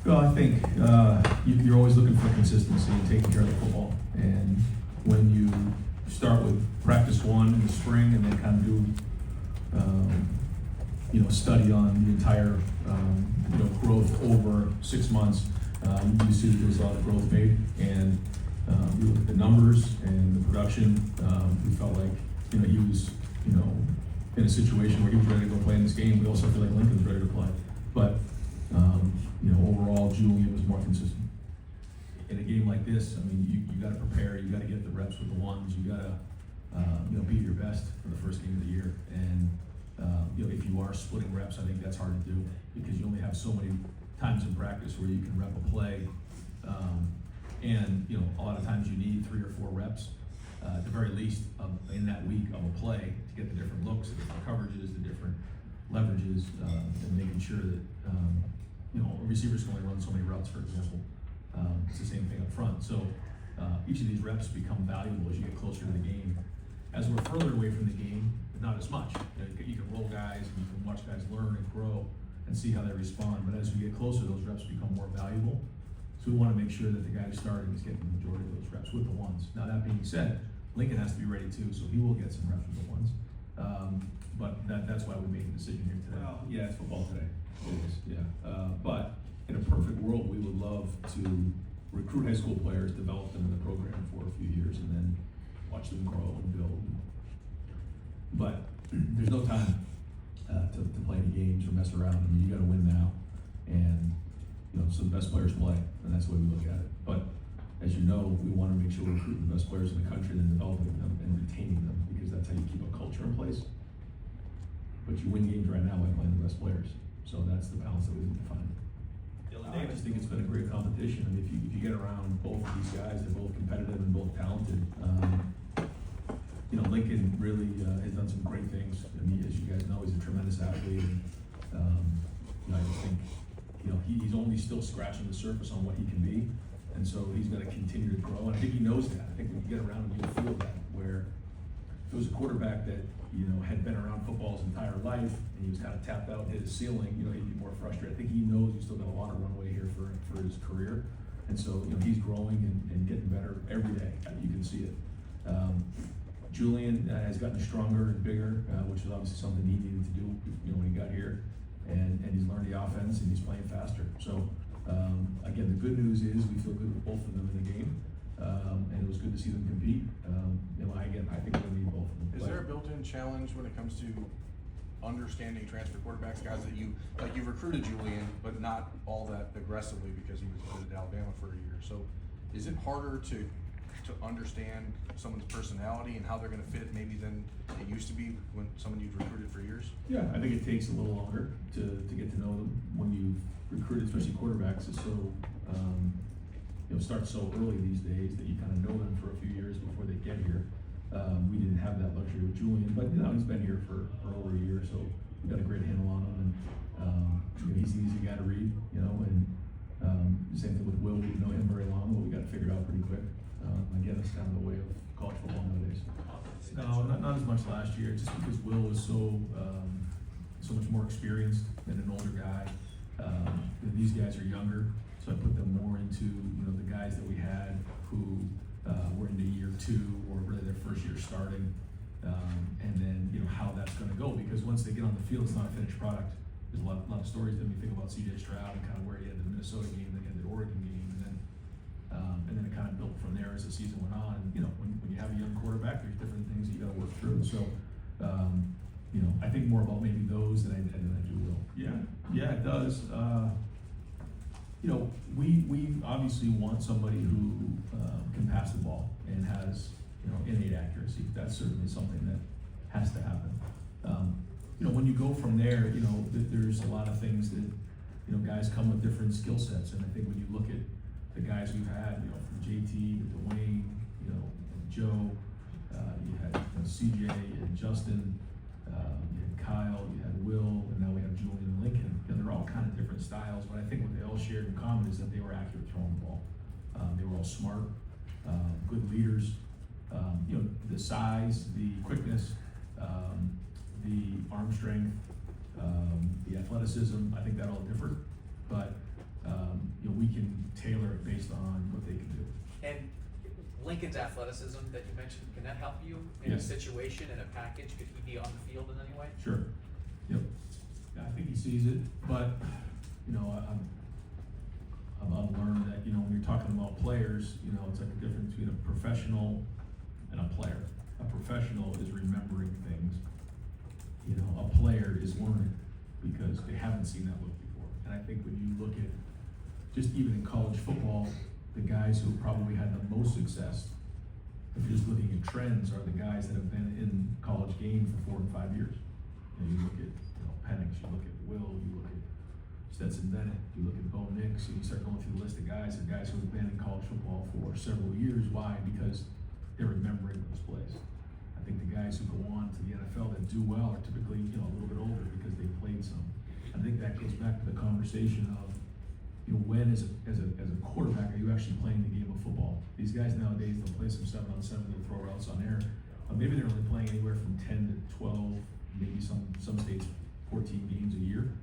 Well, I think you're always looking for consistency and taking care of the football. And when you start with practice one in the spring and then kind of do, study on the entire, growth over 6 months, you see that there's a lot of growth made. And we look at the numbers and the production. We felt like, he was, in a situation where he was ready to go play in this game. We also feel like Lincoln was ready to play. But overall, Julian was more consistent. In a game like this, I mean, you got to prepare. You got to get the reps with the ones. You got to, be your best for the first game of the year. And if you are splitting reps, I think that's hard to do because you only have so many times in practice where you can rep a play. And a lot of times you need 3 or 4 reps, at the very least, in that week of a play to get the different looks, the different coverages, the different leverages, and making sure that receivers can only run so many routes, for example. It's the same thing up front. So each of these reps become valuable as you get closer to the game. As we're further away from the game, not as much. You can roll guys and you can watch guys learn and grow and see how they respond. But as you get closer, those reps become more valuable. So we want to make sure that the guy starting is getting the majority of those reps with the ones. Now that being said, Lincoln has to be ready too, so he will get some reps with the ones. But that's why we made the decision here today. Well, yeah, it's football today. It is, yeah. But in a perfect world, we would love to recruit high school players, develop them in the program for a few years, and then watch them grow and build. But there's no time to play any games or mess around. I mean, you got to win now, and so the best players play, and that's the way we look at it. But as you know, we want to make sure we're recruiting the best players in the country and then developing them and retaining them because that's how you keep a culture in place. But you win games right now by playing the best players. So that's the balance that we need to find. I just think it's been a great competition. I mean, if you get around both of these guys, they're both competitive and both talented. Lincoln really has done some great things. I mean, as you guys know, he's a tremendous athlete. And, I just think, he's only still scratching the surface on what he can be. And so he's going to continue to grow. And I think he knows that. I think when you get around him, you'll feel that. Where if it was a quarterback that, had been around football his entire life and he was kind of tapped out and hit his ceiling, he'd be more frustrated. I think he knows he's still got a lot of runway here for his career. And so, he's growing and getting better every day. You can see it. Julian has gotten stronger and bigger, which is obviously something he needed to do, when he got here. And he's learned the offense and he's playing faster. So, again, the good news is we feel good with both of them in the game. And it was good to see them compete. I think we're going to need both of them. Is there a built-in challenge when it comes to understanding transfer quarterbacks, guys that you recruited Julian, but not all that aggressively because he was at Alabama for a year? So is it harder to understand someone's personality and how they're going to fit maybe than it used to be when someone you've recruited for years? Yeah, I think it takes a little longer to get to know them when you recruit, especially quarterbacks. It's so starts so early these days that you kind of know them for a few years before they get here. We didn't have that luxury with Julian, but he's been here for over a year, so we got a great handle on him. And he's an easy guy to read, and same thing with Will. We didn't know him very long, but we got it figured out pretty quick. Again, that's kind of the way of college football nowadays. No, not as much last year, just because Will was so much more experienced than an older guy. These guys are younger, so I put them more into the guys that we had who were into year 2 or really their first year starting, and then how that's going to go, because once they get on the field, it's not a finished product. There's a lot of stories that we think about C.J. Stroud and kind of where he had the Minnesota game, then he had the Oregon game, and then it kind of built from there as the season went on. When you have a young quarterback, there's different things that you got to work through. So, I think more about maybe those than I do Will. Yeah, it does. We obviously want somebody who can pass the ball and has innate accuracy. That's certainly something that has to happen. When you go from there, there's a lot of things that guys come with different skill sets, and I think when you look at the guys we've had, from JT to Dwayne, Joe, you had CJ and Justin, you had Kyle, you had Will, and now we have Julian and Lincoln. They're all kind of different styles, but I think what they all shared in common is that they were accurate throwing the ball. They were all smart, good leaders. The size, the quickness, the arm strength, the athleticism, I think that all differed. But we can tailor it based on what they can do. And Lincoln's athleticism that you mentioned, can that help you in a Yes. situation, in a package? Could he be on the field in any way? Sure. Yep. Yeah, I think he sees it, but, you know, I've learned that, you know, when you're talking about players, you know, it's like the difference between a professional and a player. A professional is remembering things. You know, a player is learning because they haven't seen that look before. And I think when you look at, just even in college football, the guys who probably had the most success, if you're just looking at trends, are the guys that have been in college game for 4 and 5 years. And you look at, you know, Penix, you look at Will, you look at Stetson Bennett, you look at Bo Nix, and you start going through the list of guys who have been in college football for several years. Why? Because they're remembering those plays. I think the guys who go on to the NFL that do well are typically, you know, a little bit older because they played some. I think that goes back to the conversation of, you know, when as a quarterback are you actually playing the game of football? These guys nowadays, they'll play some 7-on-7, they'll throw routes on air, but maybe they're only playing anywhere from 10 to 12, maybe some states 14 games a year.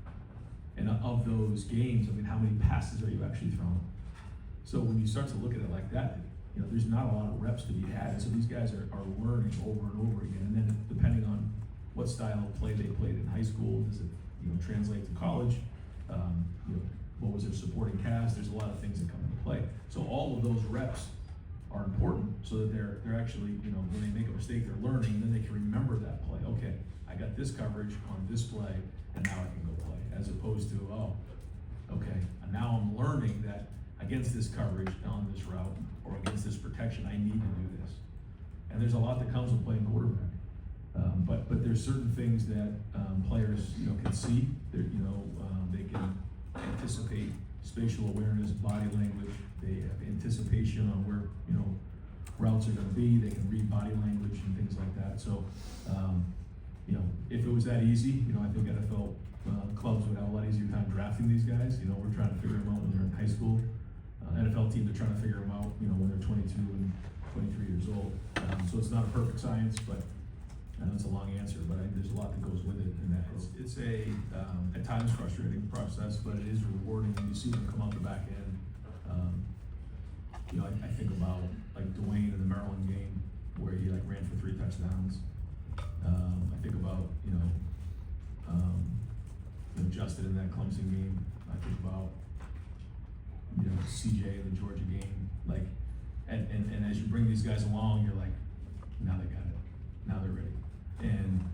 And of those games, I mean, how many passes are you actually throwing? So when you start to look at it like that, you know, there's not a lot of reps to be had, and so these guys are learning over and over again. And then depending on what style of play they played in high school, does it, you know, translate to college? You know, what was their supporting cast? There's a lot of things that come into play. So all of those reps are important, so that they're actually, you know, when they make a mistake, they're learning, and then they can remember that play. Okay, I got this coverage on this play, and now I can go play. As opposed to, oh, okay, and now I'm learning that against this coverage on this route or against this protection, I need to do this. And there's a lot that comes with playing quarterback. But there's certain things that players, you know, can see. You know, they can anticipate spatial awareness, body language. They have anticipation on where, you know, routes are going to be. They can read body language and things like that. So, you know, if it was that easy, you know, I think NFL clubs would have a lot easier time drafting these guys. You know, we're trying to figure them out when they're in high school. NFL teams are trying to figure them out, you know, when they're 22 and 23 years old. So it's not a perfect science, but I know it's a long answer, but there's a lot that goes with it. And that it's a at times frustrating process, but it is rewarding when you see them come out the back end. You know, I think about like Dwayne in the Maryland game where he like ran for 3 touchdowns. I think about, you know, Justin in that Clemson game. I think about, you know, CJ in the Georgia game. Like, and as you bring these guys along, you're like, now they got it. Now they're ready. And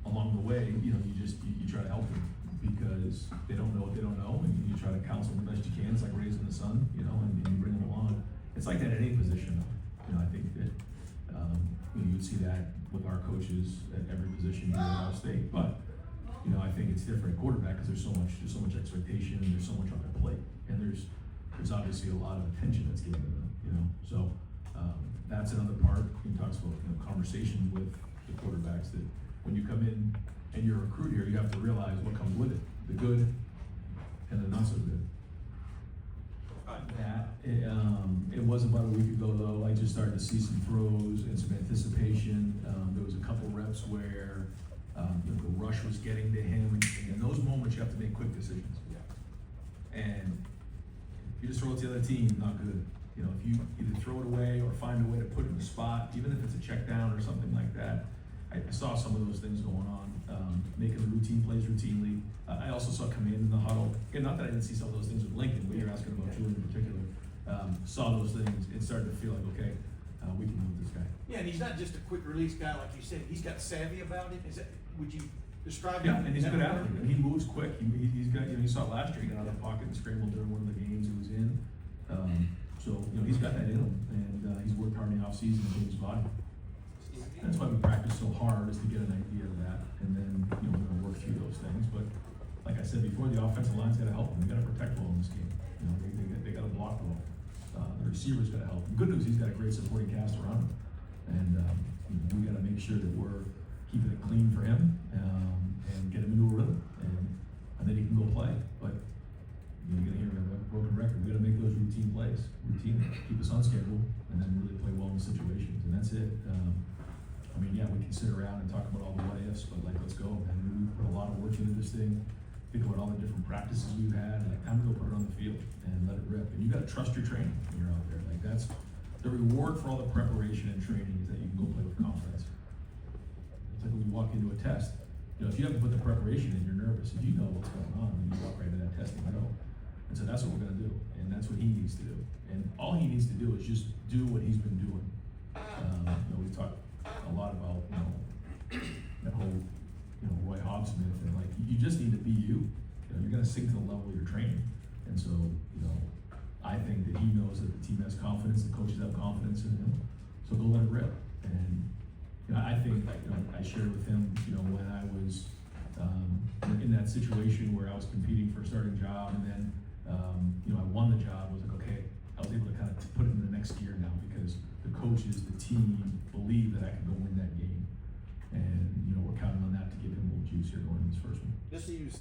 along the way, you know, you try to help them because they don't know what they don't know, and you try to counsel them the best you can. It's like raising the son, you know, and you bring them along. It's like that at any position. You know, I think that you know, you'd see that with our coaches at every position here at Ohio State. But you know, I think it's different at quarterback because there's so much expectation and there's so much on their plate, and there's obviously a lot of attention that's given to them. You know, so that's another part. He talks about, you know, conversations with the quarterbacks that when you come in and you're a recruit here, you have to realize what comes with it, the good and the not so good. It was about a week ago though. I just started to see some throws and some anticipation. There was a couple reps where you know, the rush was getting to him, and in those moments you have to make quick decisions. And if you just throw it to the other team, not good. You know, if you either throw it away or find a way to put it in a spot, even if it's a check down or something like that. I saw some of those things going on, making the routine plays routinely. I also saw command in the huddle. Again, not that I didn't see some of those things with Lincoln, but you're asking about Julian in particular. Saw those things and started to feel like, okay, we can move this guy. Yeah, and he's not just a quick release guy like you said. He's got savvy about it. Would you describe Yeah, him? and he's a good athlete. And he moves quick. He's got, you know, you saw it last year. He got out of the pocket and scrambled during one of the games he was in. So, you know, he's got that in him, and he's worked hard in the offseason to get his body. That's why we practice so hard, is to get an idea of that, and then, you know, we're gonna work through those things. But like I said before, the offensive line's gotta help them. They gotta protect well in this game. You know, they gotta block well. The receivers gotta help. The good news, he's got a great supporting cast around him, and you know, we gotta make sure that we're keeping it clean for him, and get him into a rhythm, and then he can go play. But you're gonna hear a broken record. We gotta make those routine plays, keep us on schedule, and then really play well in the situations, and that's it. I mean, yeah, we can sit around and talk about all the what ifs, but like, let's go. And we put a lot of work into this thing. Think about all the different practices we've had. Like, time to go put it on the field and gotta trust your training when you're out there. Like, that's the reward for all the preparation and training, is that you can go play with confidence. It's like when you walk into a test, you know, if you have to put the preparation in, you're nervous. If you know what's going on, then you walk right into that test and you know. And so that's what we're gonna do, and that's what he needs to do. And all he needs to do is just do what he's been doing. You know, we talked a lot about, you know, that whole, you know, Roy Hobbs myth, and like, you just need to be you. You know, you're gonna sink to the level you're training. And so, you know, I think that he knows that the team has confidence, the coaches have confidence in him, so go let it rip. And, you know, I think, you know, I shared with him, you know, when I was, in that situation where I was competing for a starting job, and then, you know, I won the job, I was like, okay, I was able to kind of put it in the next gear now, because the coaches, the team believe that I can go win that game. And, you know, we're counting on that to give him a little juice here going in this first one. Just to use